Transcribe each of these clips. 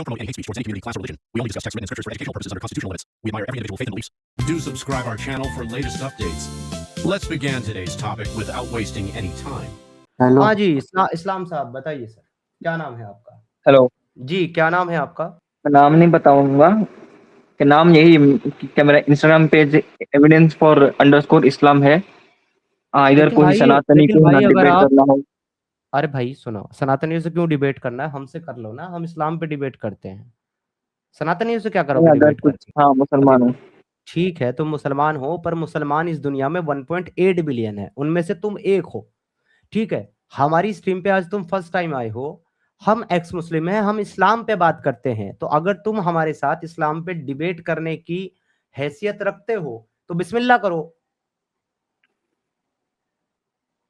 don't promote any hate speech towards any community, class, or religion. We only discuss texts written in scriptures for educational purposes under constitutional limits. We admire every individual faith and beliefs. Do subscribe our channel for latest updates. Let's begin today's topic without wasting any time. Hello. हाँ जी, इस्लाम साहब बताइए sir, क्या नाम है आपका? Hello. जी, क्या नाम है आपका? मैं नाम नहीं बताऊंगा कि नाम यही कि मेरा Instagram page evidence for underscore Islam है। इधर लेकिन कोई भाई सनातनी लेकिन को भाई ना अगर डिबेट आप करना हो। अरे भाई सुनो, सनातनियों से क्यों डिबेट करना है? हमसे कर लो ना, हम इस्लाम पे डिबेट करते हैं। सनातनियों से क्या करोगे अगर डिबेट कुछ करके? मुसलमान हो। ठीक है, तुम मुसलमान हो, पर मुसलमान इस दुनिया में 1.8 बिलियन है, उनमें से तुम एक हो। ठीक है, हमारी स्ट्रीम पे आज तुम फर्स्ट टाइम आए हो, हम एक्स मुस्लिम हैं, हम इस्लाम पे बात करते हैं। तो अगर तुम हमारे साथ इस्लाम पे डिबेट करने की हैसियत रखते हो तो बिस्मिल्लाह करो।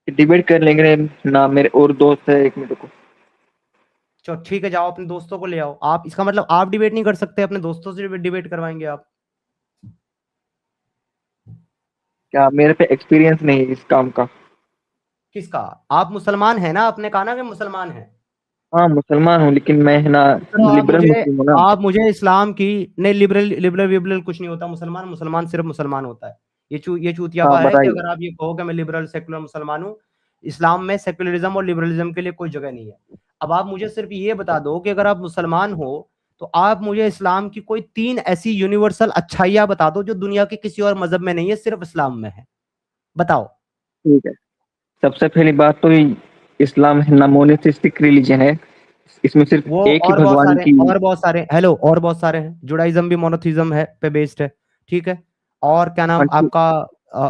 डिबेट कर लेंगे ना, मेरे और दोस्त है, एक मिनट को। चलो ठीक है, जाओ अपने दोस्तों को ले आओ। आप इसका मतलब आप डिबेट नहीं कर सकते, अपने दोस्तों से डिबेट करवाएंगे आप? क्या मेरे पे एक्सपीरियंस नहीं है इस काम का? किसका? आप मुसलमान है ना, आपने कहा ना कि मुसलमान है। हाँ मुसलमान हूँ, लेकिन मैं है ना तो लिबरल मुस्लिम हूँ ना। आप मुझे इस्लाम की नहीं, लिबरल लिबरल विबरल कुछ नहीं होता। मुसलमान मुसलमान सिर्फ मुसलमान होता है। ये चूतियापा हाँ है कि बताइए। अगर आप ये कहो कि मैं लिबरल सेकुलर मुसलमान हूँ। इस्लाम में सेकुलरिज्म और लिबरलिज्म के लिए कोई जगह नहीं है। अब आप मुझे सिर्फ ये बता दो कि अगर आप मुसलमान हो तो आप मुझे इस्लाम की कोई 3 ऐसी यूनिवर्सल अच्छाइयां बता दो जो दुनिया के किसी और मजहब में नहीं है, सिर्फ इस्लाम में है। बताओ। ठीक है, सबसे पहली बात तो इस्लाम है ना मोनोथिस्टिक रिलीजन है। इसमें सिर्फ वो एक ही और भगवान की। बहुत सारे हेलो और बहुत सारे हैं। जुडाइज्म भी मोनोथिज्म है पे बेस्ड है। ठीक है, और क्या नाम आपका?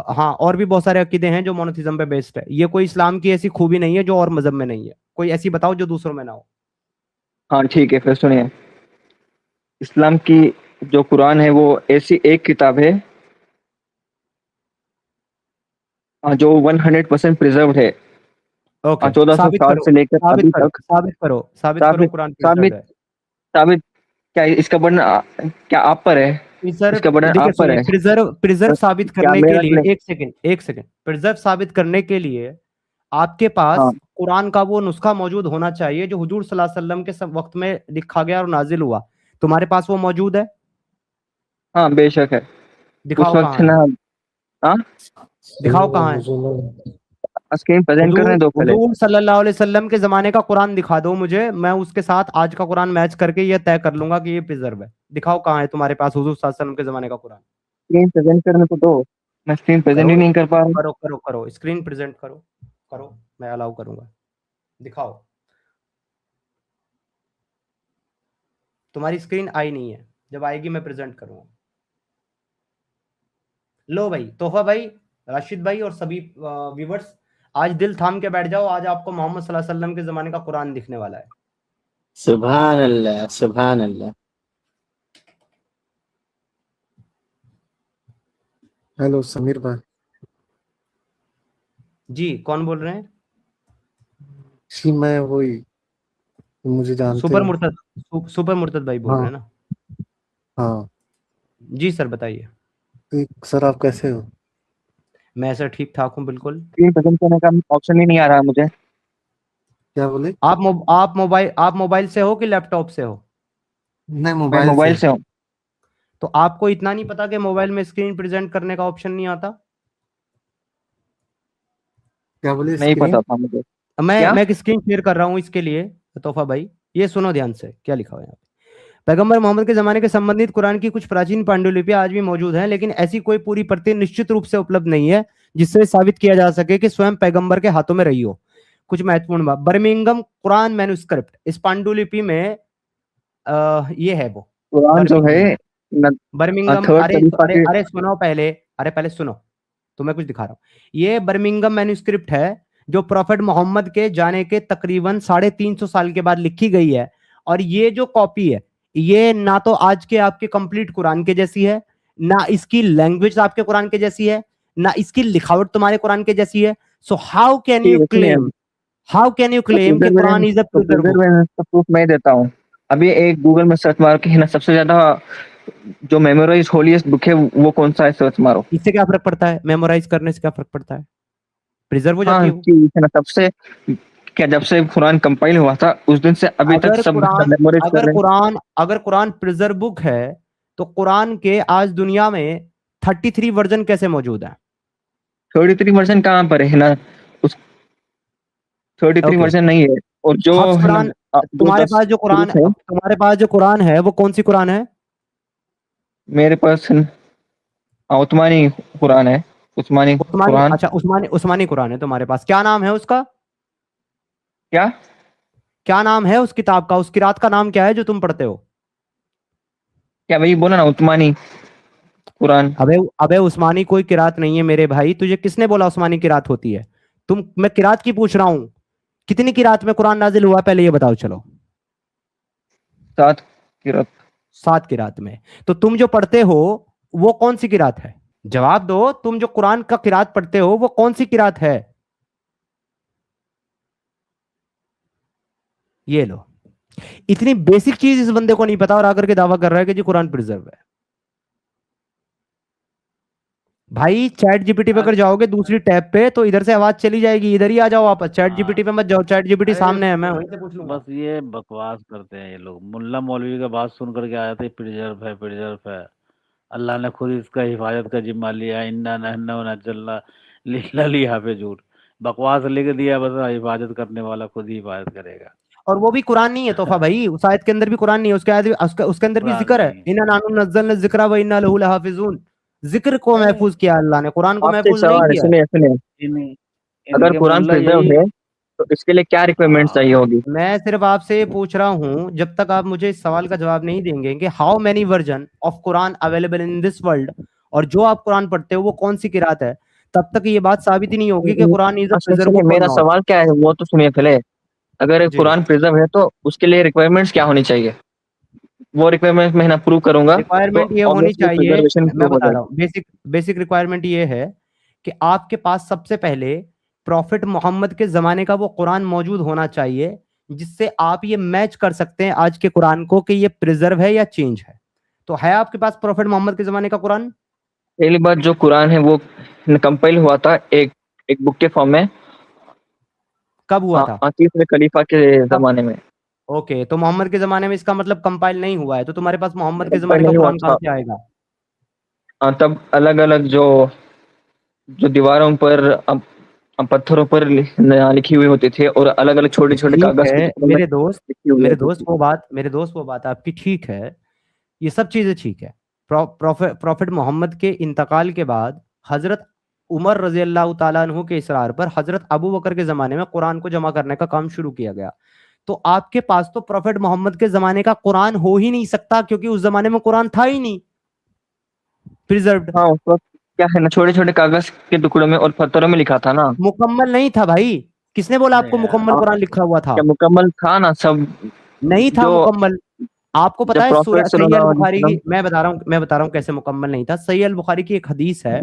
हाँ, और भी बहुत सारे अकीदे हैं जो मोनोथिज्म पे बेस्ड है। ये कोई इस्लाम की ऐसी खूबी नहीं है जो और मजहब में नहीं है। कोई ऐसी बताओ जो दूसरों में ना हो। हाँ ठीक है, फिर सुनिए। इस्लाम की जो कुरान है वो ऐसी एक किताब है जो 100% प्रिजर्व्ड है। ओके, 1460 से लेकर अभी तक। साबित करो साबित कुरान साबित प्रिजर्व्ड है। साबित क्या इसका बर्डन क्या आप पर है? इसका बर्डन देखिए आप पर सुनिए, है। प्रिजर्व साबित क्या करने के मेरा लिए नहीं? एक सेकंड प्रिजर्व साबित करने के लिए आपके पास हाँ कुरान का वो नुस्खा मौजूद होना चाहिए जो हुजूर सल्लल्लाहु अलैहि वसल्लम के सब वक्त में लिखा गया और नाजिल हुआ। तुम्हारे पास वो मौजूद है? हाँ बेशक है। उस दिखाओ वक्त कहाँ ना। है। हाँ दिखाओ कहाँ है। स्क्रीन प्रेजेंट करने दो पहले। हुजूर सल्लल्लाहु अलैहि वसल्लम के जमाने का कुरान दिखा दो मुझे, मैं उसके साथ आज का कुरान मैच करके ये तय कर लूंगा कि ये प्रिजर्व है। दिखाओ कहाँ है तुम्हारे पास हुजूर सल्लल्लाहु अलैहि वसल्लम के जमाने का कुरान। स्क्रीन प्रेजेंट करने तो दो। मैं स्क्रीन प्रेजेंट करो ही नहीं कर पा रहा हूँ। करो स्क्रीन प्रेजेंट करो। करो, मैं अलाउ करूंगा। दिखाओ। तुम्हारी स्क्रीन आई नहीं है, जब आएगी मैं प्रेजेंट करूंगा। लो भाई, तोहफा भाई, राशिद भाई और सभी व्यूवर्स, आज दिल थाम के बैठ जाओ। आज आपको मोहम्मद सल्लल्लाहु अलैहि वसल्लम के जमाने का कुरान दिखने वाला है। सुभान अल्लाह, सुभान अल्लाह। हेलो समीर भाई। जी, कौन बोल रहे हैं? जी मैं वही, मुझे जानते सुपर हो। मुर्तद, सुपर मुर्तद भाई बोल रहे हाँ हैं ना? हाँ। जी सर बताइए। तो सर आप कैसे हो? मैं सर ठीक ठाक हूँ बिल्कुल। स्क्रीन प्रेजेंट करने का ऑप्शन ही नहीं आ रहा मुझे। क्या बोले? आप मोबाइल से हो कि लैपटॉप से हो? नहीं, मैं मोबाइल मोबाइल से। से हूँ। तो आपको इतना नहीं पता कि मोबाइल में स्क्रीन प्रेजेंट करने का ऑप्शन नहीं आता? क्या बोले? नहीं स्क्रीन? पता था मुझे। मैं क्या? मैं एक स्क्रीन शेयर कर रहा हूँ इसके लिए। तोहफा भाई, ये सुनो ध्यान से, क्या लिखा हुआ है यहाँ पे। पैगंबर मोहम्मद के जमाने के संबंधित कुरान की कुछ प्राचीन पांडुलिपियां आज भी मौजूद हैं, लेकिन ऐसी कोई पूरी प्रति निश्चित रूप से उपलब्ध नहीं है जिससे साबित किया जा सके कि स्वयं पैगंबर के हाथों में रही हो। कुछ महत्वपूर्ण बात, बर्मिंगम कुरान मैन्युस्क्रिप्ट, इस पांडुलिपि में ये है वो कुरान जो है बर्मिंगम। थर्ड अरे खलीफा अरे के। अरे सुनो पहले, अरे पहले सुनो, तो मैं कुछ दिखा रहा हूँ। ये बर्मिंगम मैन्युस्क्रिप्ट है जो प्रोफेट मोहम्मद के जाने के तकरीबन 350 साल के बाद लिखी गई है। और ये जो कॉपी है, ये ना तो आज के आपके कंप्लीट कुरान के जैसी है, ना इसकी लैंग्वेज आपके कुरान के जैसी है, ना इसकी लिखावट तुम्हारे कुरान के जैसी है। So how can you claim कि Quran is a preserve book? Preservation का प्रूफ मैं देता हूँ। अभी एक गूगल में सर्च मार के है ना, सबसे ज्यादा जो मेमोराइज होलीएस्ट बुक है वो कौन सा है, सर्च मारो। इससे क्या फर्क पड़ता है? मेमोराइज करने से क्या फर्क पड़ता है? प्रिजर्व हो जाती हाँ है वो। कि है ना सबसे क्या जब से कुरान कंपाइल हुआ था उस दिन से अभी तक अगर सब कुरान मेमोराइज कर अगर रहे हैं? कुरान अगर कुरान प्रिजर्व बुक है तो कुरान के आज दुनिया में 33 वर्जन कैसे मौजूद है? 33 वर्जन कहाँ पर है ना, उस 33 ओके, वर्जन नहीं है। और जो हफ्स है ना, कुरान, जो तुम्हारे 10 पास जो कुरान प्रूफ है तुम्हारे पास जो कुरान है वो कौन सी कुरान है? मेरे पास, उस्मानी कुरान है, उस्मानी उस्मानी, कुरान। अच्छा उस्मानी कुरान है तुम्हारे पास। क्या नाम है उसका? क्या? क्या नाम है उस किताब का? उस किरात का नाम क्या है जो तुम पढ़ते हो? क्या वही बोला ना, उस्मानी कुरान। अबे अबे उस्मानी कोई किरात नहीं है मेरे भाई। तुझे किसने बोला उस्मानी किरात होती है? मैं किरात की पूछ रहा हूं। कितनी किरात में कुरान नाजिल हुआ पहले ये बताओ चलो। 7 किरात। 7 किरात में। तो तुम जो पढ़ते हो वो कौन सी किरात है? जवाब दो। तुम जो कुरान का किरात पढ़ते हो वो कौन सी किरात है? ये लो। इतनी बेसिक चीज इस बंदे को नहीं पता और आकर के दावा कर रहा है कि जी कुरान प्रिजर्व है। भाई चैट जीपीटी पे अगर जाओगे दूसरी टैब पे तो इधर से आवाज चली जाएगी। इधर ही आ जाओ वापस। चैट जीपीटी पे मत जाओ। चैट जीपीटी अरे सामने है, मैं वहीं से पूछ लूंगा। बस ये बकवास करते हैं ये लोग। मुल्ला मौलवी का बात सुन करके आया था प्रिजर्व है प्रिजर्व है। अल्लाह ने खुद इसका हिफाजत का जिम्मा लिया। इन्ना नहन्ना नजल्ला लिल्ला लिया पे झूठ बकवास लिख दिया। बस हिफाजत करने वाला खुद ही हिफाजत करेगा। और वो भी कुरान नहीं है तोहफा भाई। उस आयत के अंदर भी कुरान नहीं है। उसके अंदर भी कुरान जिक्र है। नहीं। इन्ना नानु नज़्ज़लना ज़िक्रा व इन्ना लहु लहाफिज़ून। जिक्र को महफूज किया अल्लाह ने, कुरान को आपसे एक महफूज नहीं सवाल है, किया। सुनिए सुनिए। इन्हीं अगर इनके कुरान मुल्ला प्रिजर्व यही। है तो इसके लिए क्या रिक्वायरमेंट चाहिए होगी? मैं सिर्फ आपसे ये पूछ रहा हूं, जब तक आप मुझे इस सवाल का जवाब नहीं देंगे कि how many version of Quran available in this world, और जो आप कुरान पढ़ते हो वो कौन सी किरात है, तब तक ये बात साबित ही नहीं होगी कि कुरान इज अ प्रिजर्व सुनिए, बुक और मेरा नॉट। सवाल क्या है वो तो सुनिए पहले। अगर जी, कुरान प्रिजर्व है तो उसके लिए रिक्वायरमेंट्स क्या होनी चाहिए? वो रिक्वायरमेंट मैं ना प्रूव करूंगा तो रिक्वायरमेंट ये होनी ऑब्वियसली चाहिए। प्रिजर्वेशन मैं प्रूव हो बता रहा जाएगा। हूँ, बेसिक रिक्वायरमेंट ये है कि आपके पास सबसे पहले प्रॉफिट मोहम्मद के जमाने का वो कुरान मौजूद होना चाहिए जिससे आप ये मैच कर सकते हैं आज के कुरान को कि ये प्रिजर्व है या चेंज है। तो है आपके पास प्रॉफिट मोहम्मद के जमाने का कुरान? पहली बात, जो कुरान है वो कंपाइल हुआ था एक एक बुक के फॉर्म में, कब हुआ था? तीसरे खलीफा के कब? जमाने में। ओके, तो मोहम्मद के जमाने में इसका मतलब कंपाइल नहीं हुआ है, तो तुम्हारे पास मोहम्मद के कंपाइल जमाने का नहीं हुआ कुरान कहां था। से आएगा? तब अलग अलग जो जो दीवारों पर पत्थरों पर लिखी हुई होती थी और अलग अलग छोटे छोटे ठीक कागज के है टुकड़ों में मेरे दोस्त, लिखी हुई मेरे होती दोस्त थी। वो बात आपकी ठीक है। ये सब चीजें ठीक है। प्रॉफिट मोहम्मद के इंतकाल के बाद हजरत उमर रजी अल्लाह ताला अन्हु के इसरार पर हजरत अबू बकर के जमाने में कुरान को जमा करने का काम शुरू किया गया। तो आपके पास तो प्रॉफिट मोहम्मद के जमाने का कुरान हो ही नहीं सकता क्योंकि उस जमाने में कुरान था ही नहीं प्रिजर्व्ड। हाँ, उस वक्त क्या है ना, छोटे छोटे कागज के टुकड़ों में और पत्थरों में लिखा था ना। मुकम्मल नहीं था भाई। किसने बोला नहीं आपको यार। मुकम्मल कुरान लिखा हुआ था? क्या मुकम्मल था ना सब? नहीं था जो मुकम्मल। आपको पता जब है प्रॉफिट सही अल सल्लल्लाहु अलैहि बुखारी की, वसल्लम। मैं बता रहा हूँ कैसे मुकम्मल नहीं था। सही अल बुखारी की एक हदीस है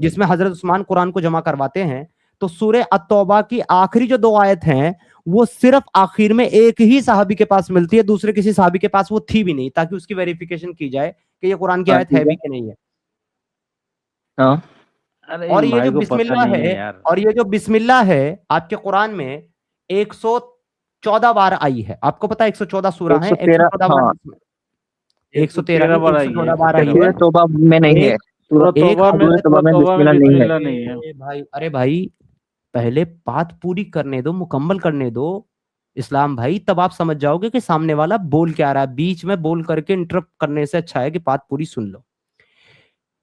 जिसमें हजरत उस्मान कुरान को जमा करवाते हैं, तो सूरह अत-तौबा की आखिरी जो 2 आयत हैं वो सिर्फ आखिर में एक ही साहबी के पास मिलती है, दूसरे किसी साहबी के पास वो थी भी नहीं, ताकि उसकी वेरिफिकेशन की जाए कि ये कुरान की हाँ आयत है ठीक है। भी कि नहीं है। हाँ अरे और इन ये जो भाई को पता बिस्मिल्लाह नहीं है है, यार। और ये जो बिस्मिल्लाह है आपके कुरान में 114 बार आई है। आपको पता है 114 सूरा है, 113। 114 बार हाँ, 113 113 नहीं बार आई है। 114 बार आई सूरह है। तौबा में नहीं है। एक सूरह एक तौबा में हजरत, तौबा में बिस्मिल्लाह नहीं है। बिस्मिल्लाह नहीं है। अरे भाई पहले बात पूरी करने दो, मुकम्मल करने दो इस्लाम भाई, तब आप समझ जाओगे कि सामने वाला बोल क्या रहा है। बीच में बोल करके इंटरप्ट करने से अच्छा है कि बात पूरी सुन लो।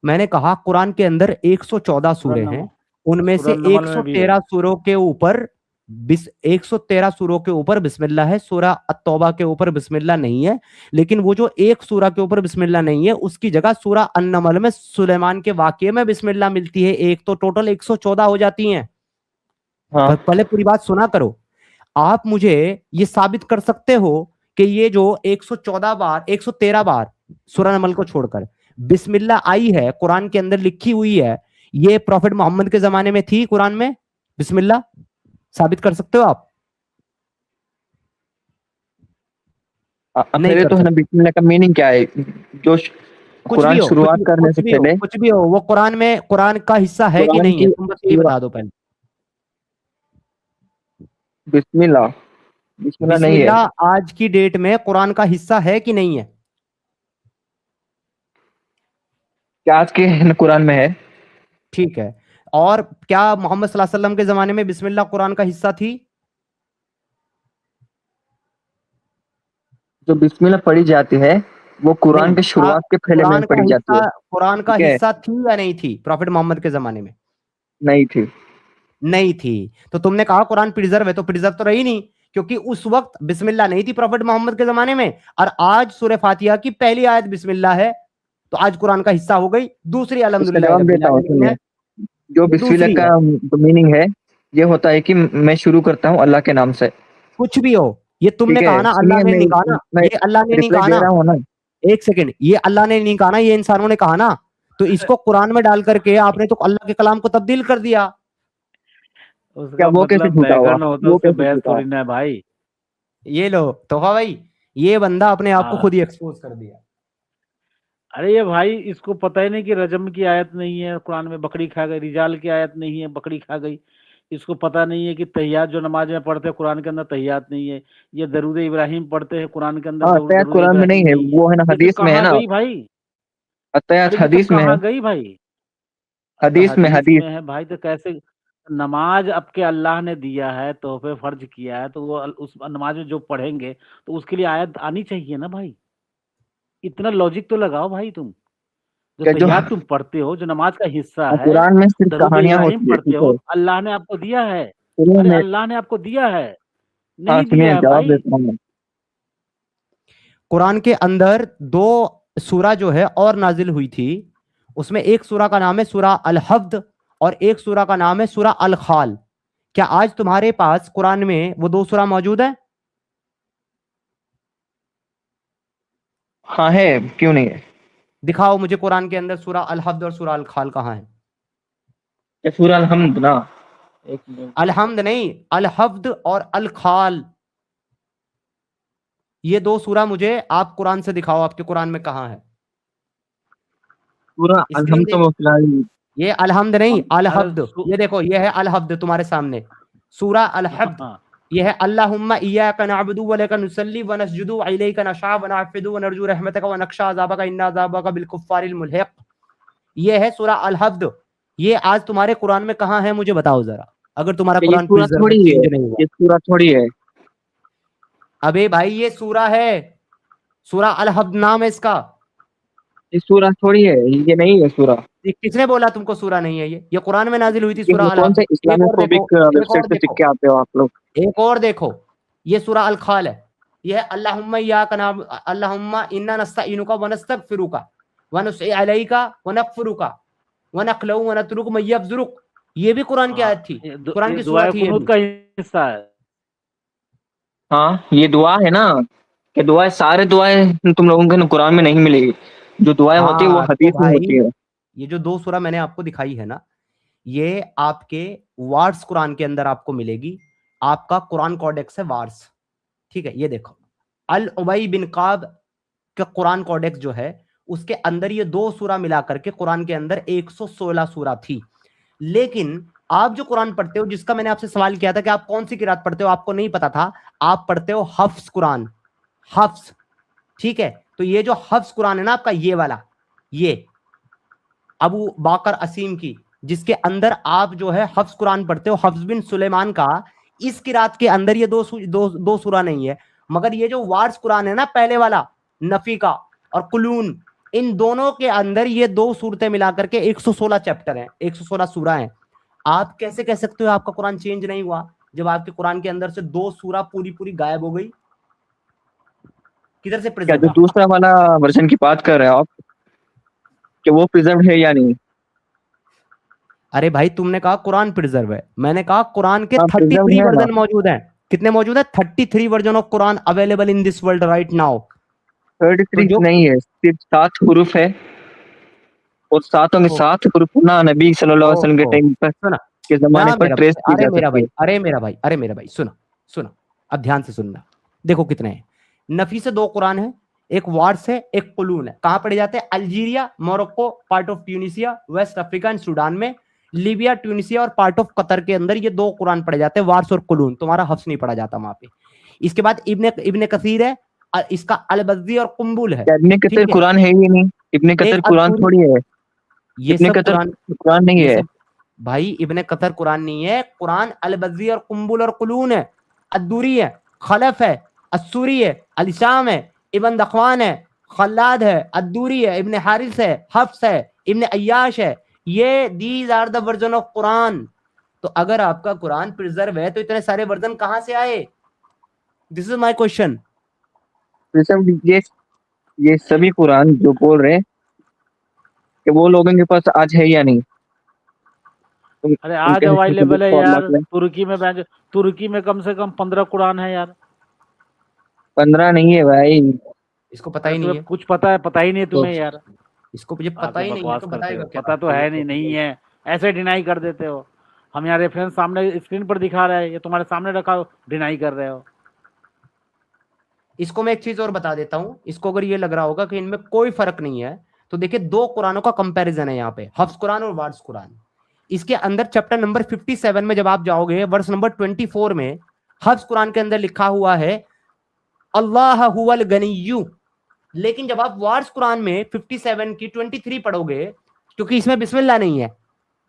मैंने कहा कुरान के अंदर 114 सूरे हैं, उनमें से सूरह नमल में भी है। 113 सूरों के ऊपर 113 सूरों के ऊपर बिस्मिल्लाह है। सूरह अत-तौबा के ऊपर बिस्मिल्लाह नहीं है, लेकिन वो जो एक सूरा के ऊपर बिस्मिल्लाह नहीं है उसकी जगह सूरह अन-नमल में सुलेमान के वाकये में बिस्मिल्लाह मिलती है। एक तो टोटल 114 हो जाती हैं। हाँ, पहले पूरी बात सुना करो। आप मुझे ये साबित कर सकते हो कि ये जो 114 बार 113 बार सूरह नमल को छोड़कर बिस्मिल्लाह आई है कुरान के अंदर लिखी हुई है, ये प्रॉफिट मोहम्मद के जमाने में थी कुरान में बिस्मिल्लाह? साबित कर सकते हो आप? नहीं पहले कर तो है ना, सकते। बिस्मिल्लाह का मीनिंग क्या है? जो कुछ भी कुरान हो, शुरुआत करने से पहले कुछ भी हो, वो कुरान में कुरान का हिस्सा है कि कुरान नहीं है, की तुम बस यही बता दो पहले। बिस्मिल्लाह बिस्मिल्लाह नहीं है। बिस्मिल्लाह आज की डेट में कुरान का हिस्सा है कि नहीं है? क्या आज के कुरान में है? ठीक है। और क्या मोहम्मद सल्लल्लाहु अलैहि वसल्लम के जमाने में बिस्मिल्लाह कुरान का हिस्सा थी? जो बिस्मिल्लाह पढ़ी जाती है वो कुरान नहीं, के शुरुआत के पहले में कुरान का पढ़ी जाती है। कुरान का ठीक है। हिस्सा थी या नहीं थी प्रॉफेट मोहम्मद के जमाने में? नहीं थी। नहीं थी। तो तुमने कहा कुरान प्रिजर्व है, तो प्रिजर्व तो रही नहीं, क्योंकि उस वक्त बिस्मिल्लाह नहीं थी प्रॉफेट मोहम्मद के जमाने में। और आज सूरह फातिहा की पहली आयत बिस्मिल्लाह है, तो आज कुरान का हिस्सा हो गई। दूसरी इसका अल्हम्दुलिल्लाह जवाब रब्बिल देता हूँ, आलमीन है, सुनिए। जो बिस्मिल्लाह दूसरी है। का मीनिंग है ये होता है कि मैं शुरू करता हूँ अल्लाह के नाम से। कुछ भी हो, ये तुमने ठीक कहा है, ना, सुनिए, अल्लाह ने नहीं कहा ना, मैं ये अल्लाह ने नहीं रिप्लाई कहा दे ना, रहा हूँ ना। एक सेकंड, ये अल्लाह ने नहीं कहा ना, ये इंसानों ने कहा ना। तो इसको कुरान में डाल करके आपने तो अल्लाह के कलाम को तब्दील कर दिया। क्या उसका वो कैसे मतलब झूठा हुआ? व्याकरण होता है, वो उससे कैसे बहस झूठा? थोड़ी ना है भाई। ये लो तोहा भाई, ये बंदा अपने आप को हाँ। खुद ही एक्सपोज कर दिया। अरे ये भाई इसको पता ही नहीं कि रजम की आयत नहीं है कुरान में, बकरी खा गई। रिजाल की आयत नहीं है, बकरी खा गई। इसको पता नहीं है कि तहियात जो नमाज में पढ़ते हैं कुरान के अंदर तहियात नहीं है। ये दरूद इब्राहिम पढ़ते हैं कुरान के अंदर, हाँ, दरूद अत्तहियात कुरान में इब्राहिम नहीं है, नहीं है। वो है ना ये तो हदीस में है कहाँ ना। गई भाई? अत्तहियात अरे ये तो हदीस में है। कहाँ गई भाई? अच्छा हदीस में, हदीस हदीस। में है भाई, तो कैसे? नमाज आपके अल्लाह ने दिया है, तोहफे फर्ज किया है, तो वो उस नमाज में जो पढ़ेंगे तो उसके लिए आयत आनी चाहिए ना भाई। इतना लॉजिक तो लगाओ भाई तुम। जो क्या जो तहियात तुम पढ़ते हो, जो नमाज का हिस्सा है, कुरान में सिर्फ दरूद कहानियां इब्राहिम होती है, पढ़ते ठीक है। हो, अल्लाह ने आपको दिया है। सुनिए अरे मैं, अल्लाह ने आपको दिया है, हाँ नहीं सुनिए, दिया है जवाब भाई। देता हूँ मैं। कुरान के अंदर दो सूरा जो है और नाजिल हुई थी, उसमें एक सूरा का नाम है सूरा अल हफ्द और एक सूरा का नाम है सूरा अल खाल। क्या आज तुम्हारे पास कुरान में वो दो सूरा मौजूद है? हाँ है, क्यों नहीं है। दिखाओ मुझे कुरान के अंदर सूरा अल हफ्द और सूरा अल खाल कहाँ है? ये सूरह अल-हम्द ना, एक मिनट। अल हम्द नहीं, अल हफ्द और अल खाल, ये दो सूरा मुझे आप कुरान से दिखाओ, आपके कुरान में कहाँ है? सूरह स्क्रीन अल-हम्द तो देख, वो फिलहाल। ये अलहम्द नहीं, अल अरे हफ्द, ये देखो, ये है अल हफ्द तुम्हारे सामने, सूरा अल हफ्द। हाँ, ये है अल्लाहुम्मा इय्याका नअबुदु व लका नुसल्ली व नसजुदु व इलैका नशअ व नअफ़िदु व नरजू रहमतका व नख्शा अज़ाबका इन्ना अज़ाबका बिल कुफ़्फ़ारिल मुल्हिक़। ये है सूरा अल हफ्द। ये आज तुम्हारे कुरान में कहाँ है मुझे बताओ जरा, अगर तुम्हारा ये कुरान सूरह प्रिजर्व थोड़ी है, चेंज नहीं हुआ। ये सूरह थोड़ी है। अबे भाई ये सूरा है, सूरा अल हफ्द नाम है इसका। ये सूरह थोड़ी है, ये नहीं है सूरह। ये किसने बोला तुमको सूरा नहीं है? ये कुरान में नाजिल हुई थी सूरा ये अल कौन हफ्द। से इस्लामोफोबिक एक वेबसाइट और पे सीख देखो, के आते हो आप लोग? एक और देखो, ये सूरा अल खाल है। ये है अल्लाहुम्मा इय्याका अल्लाहुम्मा इन्ना नस्तईनुका व नस्तगफिरुका व नुसई अलैका व नगफिरुका व नखलउ व नतरुक मै यबजुरुक। ये भी कुरान की आयत थी, कुरान की सूरा दुआए थी ये कुनूत भी। का हिस्सा है। हाँ, ये दुआ है ना, कि दुआएं, सारे दुआएं तुम लोगों के कुरान में नहीं मिलेगी। जो दुआएं होती है वो हाँ तो हदीस में होती भाई, है। ये जो दो सूरा मैंने आपको दिखाई है ना, ये आपके वार्स कुरान के अंदर आपको मिलेगी। आपका कुरान कॉडेक्स है वार्स, ठीक है। ये देखो, अल उबई बिन काब का कुरान कॉडेक्स जो है, उसके अंदर ये दो सूरा मिला करके कुरान के अंदर 116 सूरा थी। लेकिन आप जो कुरान पढ़ते हो, जिसका मैंने आपसे सवाल किया था कि आप कौन सी किरात पढ़ते हो, आपको नहीं पता था, आप पढ़ते हो हफ्स कुरान, हफ्स, ठीक है। तो ये जो हफ्स कुरान है ना आपका, ये वाला, ये अबू बाकर असीम की, जिसके अंदर आप जो है हफ्स कुरान पढ़ते हो, हफ्स बिन सुलेमान का, इस किरात के अंदर ये दो सूरा नहीं है। मगर ये जो वार्स कुरान है ना पहले वाला, नफी का और कुलून, इन दोनों के अंदर ये दो सूरतें मिला करके 116 चैप्टर हैं, 116 सूरा हैं। आप कैसे कह सकते हो आपका कुरान चेंज नहीं हुआ, जब आपके कुरान के अंदर से दो सूरा पूरी पूरी गायब हो गई? किधर से क्या प्रिजर्व जो दूसरा वाला वर्जन की बात कर रहे हो आप, कि वो प्रिजर्व है या नहीं? अरे भाई तुमने कहा कुरान प्रिजर्व है, मैंने कहा कुरान के हाँ, 33 preserve है ना। वर्जन मौजूद हैं। कितने मौजूद है? 33 version of Quran available in this world right now. 33 जो नहीं है, सिर्फ 7 हुरूफ है, और सातों के ओ, 7 हुरूफ ना नबी सल्लल्लाहु अलैहि वसल्लम के ओ, टाइम पर, सुना के जमाने पर ट्रेस की अरे जा मेरा सकती भाई, है। अरे मेरा भाई, अरे मेरा भाई, सुनो सुनो, अब ध्यान से सुनना। देखो कितने हैं, नफी से दो कुरान है, एक वार्स है, एक कुलून है। कहां पढ़े जाते हैं? Algeria, Morocco, part of Tunisia, West Africa and Sudan में। लीबिया, ट्यूनिसिया और पार्ट ऑफ कतर के अंदर ये 2 कुरान पढ़े जाते हैं, वार्स और कुलून। तुम्हारा हफ्स नहीं पढ़ा जाता वहां पे। इसके बाद इब्ने कसीर है, इसका अलबज्जी और कुंबुल है। इब्ने कतर ठीक है, कुरान है ही नहीं, इब्ने कतर एक कुरान असूरी, थोड़ी है, ये इब्ने सब कतर कुरान, कुरान नहीं ये है। सब भाई इब्ने कतर कुरान नहीं है, कुरान अलबज्जी और कुंबुल और कुलून है, अद्दूरी है, खलफ है, अस्सूरी है, अलिशाम है, इब्न दखवान है, खल्लाद है, अद्दूरी है, इब्ने हारिस है, हफ्स है, इब्ने अय्याश है। ये these are the version of Quran. तो अगर आपका कुरान प्रिजर्व है तो इतने सारे वर्जन कहां से आए? This is my question. तो सब ये सभी कुरान जो बोल रहे हैं कि वो लोगों के पास आज है या नहीं, अरे आज उनके अवेलेबल है फॉर्मेट यार, में तुर्की में कम से कम 15 कुरान है यार। 15 नहीं है भाई। इसको पता ही नहीं तुम्हें है, कुछ पता है? पता ही नहीं है तुम्हें यार। इसको मुझे पता आके ही नहीं है बकवास तो करते बताएगा हो, क्या? पता तो है नहीं है, ऐसे डिनाई कर देते हो। हम यहाँ रेफरेंस सामने स्क्रीन पर दिखा रहे हैं, ये तुम्हारे सामने रखा हो, डिनाई कर रहे हो। इसको मैं एक चीज और बता देता हूं, इसको अगर ये लग रहा होगा कि इनमें कोई फर्क नहीं है, तो देखिए 2 कुरानों का कंपैरिजन है यहाँ पे, हफ्स कुरान और वार्स कुरान। इसके अंदर चैप्टर नंबर 57 में जब आप जाओगे, वर्स नंबर 24 में हफ्स कुरान के अंदर लिखा हुआ है अल्लाह हुवल गनिय्यु। लेकिन जब आप वार्स कुरान में 57 की 23 पढ़ोगे, क्योंकि इसमें बिस्मिल्लाह नहीं है,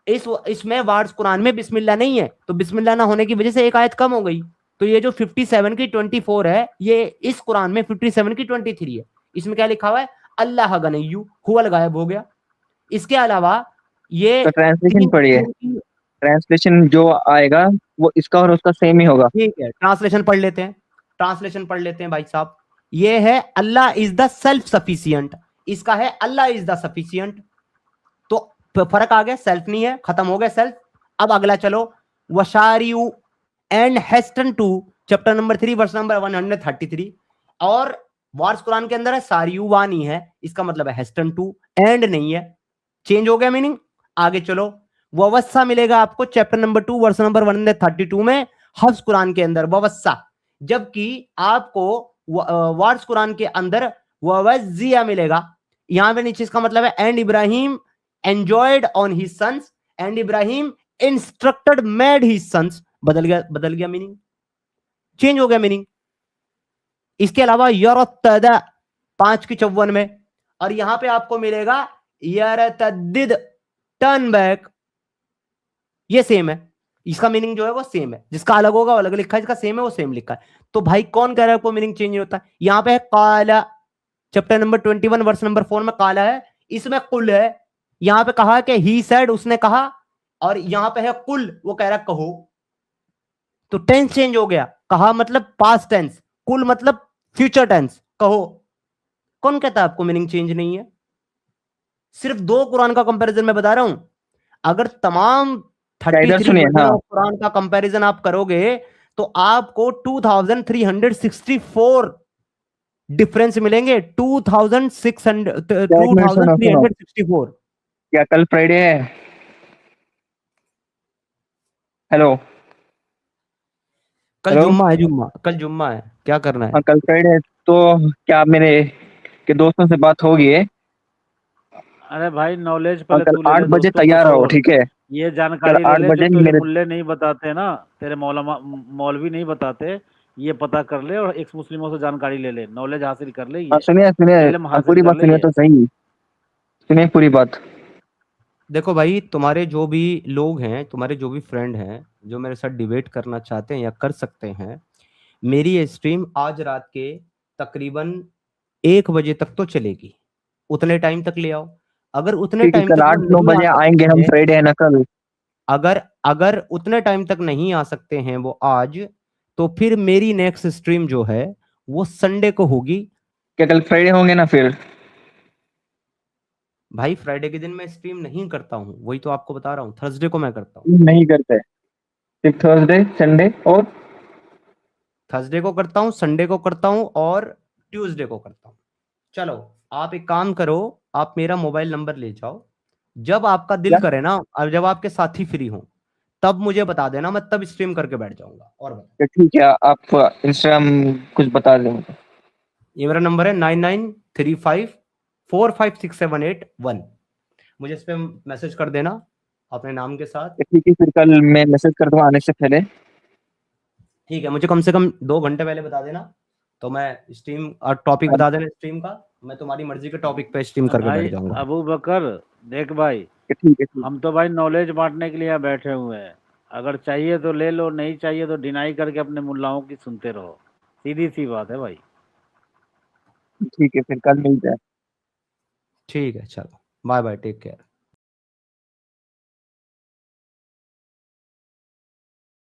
इसमें वार्स कुरान में बिस्मिल्लाह नहीं है, तो बिस्मिल्लाह ना होने की वजह से एक आयत कम हो गई। तो ये जो 57 की 24 है, ये इस कुरान में 57 की 23 है। इसमें क्या लिखा हुआ है? अल्लाह गनिय्यु, हुवल गायब हो गया। इसके अलावा ये तो ट्रांसलेशन पढ़िए, ट्रांसलेशन जो आएगा वो इसका और उसका सेम ही होगा। ठीक है, ट्रांसलेशन पढ़ लेते हैं, ट्रांसलेशन पढ़ लेते हैं भाई साहब। ये है अल्लाह इज द सेल्फ सफिशियंट, इसका है अल्लाह इज द सफिशियंट। तो फर्क आ गया, सेल्फ नहीं है, खत्म हो गया सेल्फ। अब अगला चलो, वशारियू and hasten to chapter number 3 verse number 133। और वार्स कुरान के अंदर है सारियू वानी है, इसका मतलब है हेस्टन टू, एंड नहीं है, चेंज हो गया मीनिंग। आगे चलो, ववस्सा मिलेगा आपको चैप्टर नंबर 2 वर्स नंबर 132 में हफ्स कुरान के अंदर ववस्सा, जबकि आपको वार्स कुरान के अंदर ववज़िया मिलेगा। यहां पे नीचे इसका मतलब है and Ibrahim enjoyed on his sons and Ibrahim instructed made his sons. बदल गया मीनिंग, चेंज हो गया मीनिंग। इसके अलावा यरतदा 5 की 54 में, और यहां पे आपको मिलेगा यरतदिद टर्न बैक, ये सेम है, इसका मीनिंग जो है वो सेम है, जिसका अलग होगा वो अलग लिखा है, जिसका सेम है वो सेम लिखा है। तो भाई कौन कह रहा है आपको मीनिंग चेंज नहीं होता? यहां पे है काला, चैप्टर नंबर 21 वर्स नंबर 4 में काला है, इसमें कुल है। यहां पे कहा कि ही सेड, उसने कहा, और यहां पे है कुल, वो कह रहा कहो। तो टेंस चेंज हो गया, कहा मतलब पास्ट टेंस, कुल मतलब फ्यूचर टेंस, कहो। कौन कहता है आपको मीनिंग चेंज नहीं है? सिर्फ 2 कुरान का कंपैरिजन मैं बता रहा हूं। अगर तमाम 33 सुनिए, हाँ। कुरान का कंपैरिजन आप करोगे तो आपको 2364 डिफरेंस मिलेंगे। 2364। क्या कल फ्राइडे है? हेलो, कल हेलो? जुम्मा है, कल जुम्मा है, क्या करना है? हाँ कल फ्राइडे है, तो क्या मेरे के दोस्तों से बात होगी है? अरे भाई नॉलेज पहले कल तू ले 8 ले, बजे दोस्तों को तैयार रहो, छोड़। ठीक है? ये जानकारी कल 8 ले ले बजे जो तेरे मेरे मुल्ले नहीं बताते ना, तेरे मौलवी नहीं बताते, ये पता कर ले और एक्स मुस्लिमों से जानकारी ले ले, नॉलेज हासिल कर ले, ये सुनिए इल्म हासिल पूरी कर बात ले सुनिए ये। तो सही, सुनिए पूरी बात। देखो भाई, तुम्हारे जो भी लोग हैं, तुम्हारे जो भी फ्रेंड हैं जो मेरे साथ डिबेट करना चाहते हैं या कर सकते हैं, मेरी ये स्ट्रीम आज रात के तकरीबन 1 बजे तक तो चलेगी, उतने टाइम तक ले आओ। अगर उतने ठीक है, टाइम कल तक 8-9 बजे आएंगे हम, फ्राइडे है ना कल। अगर उतने टाइम तक नहीं आ सकते हैं वो आज, तो फिर मेरी नेक्स्ट स्ट्रीम जो है वो संडे को होगी। क्या कल फ्राइडे होंगे ना फिर? भाई फ्राइडे के दिन मैं स्ट्रीम नहीं करता हूँ, वही तो आपको बता रहा हूँ, थर्सडे को मैं करता हूँ। नहीं करते, सिर्फ थर्सडे, संडे और थर्सडे को करता हूँ, संडे को करता हूँ और ट्यूसडे को करता हूँ। चलो आप एक काम करो, आप मेरा मोबाइल नंबर ले जाओ, जब आपका दिल क्या? करे ना, और जब आपके साथी फ्री हो तब मुझे बता देना, मैं तब स्ट्रीम करके बैठ जाऊंगा। और बता, ठीक है, आप इंस्टाग्राम कुछ बता दें। ये मेरा नंबर है 9935456781। मुझे इस पे मैसेज कर देना, अपने नाम के साथ। ठीक है, फिर कल मैं मैसेज कर दूंगा आने से पहले। ठीक है, मुझे कम से कम 2 घंटे पहले बता देना, तो मैं स्ट्रीम और टॉपिक बता देना स्ट्रीम का, मैं तुम्हारी मर्जी के टॉपिक पे स्ट्रीम करके भाई बैठ जाऊंगा। अबू बकर, देख भाई, ठीक है, ठीक। हम तो भाई नॉलेज बांटने के लिए यहाँ बैठे हुए हैं। अगर चाहिए तो ले लो, नहीं चाहिए तो डिनाई करके अपने मुल्लाओं की सुनते रहो। सीधी सी बात है भाई। ठीक है, फिर कल मिलते हैं। ठीक है, चलो बाय बाय, टेक केयर।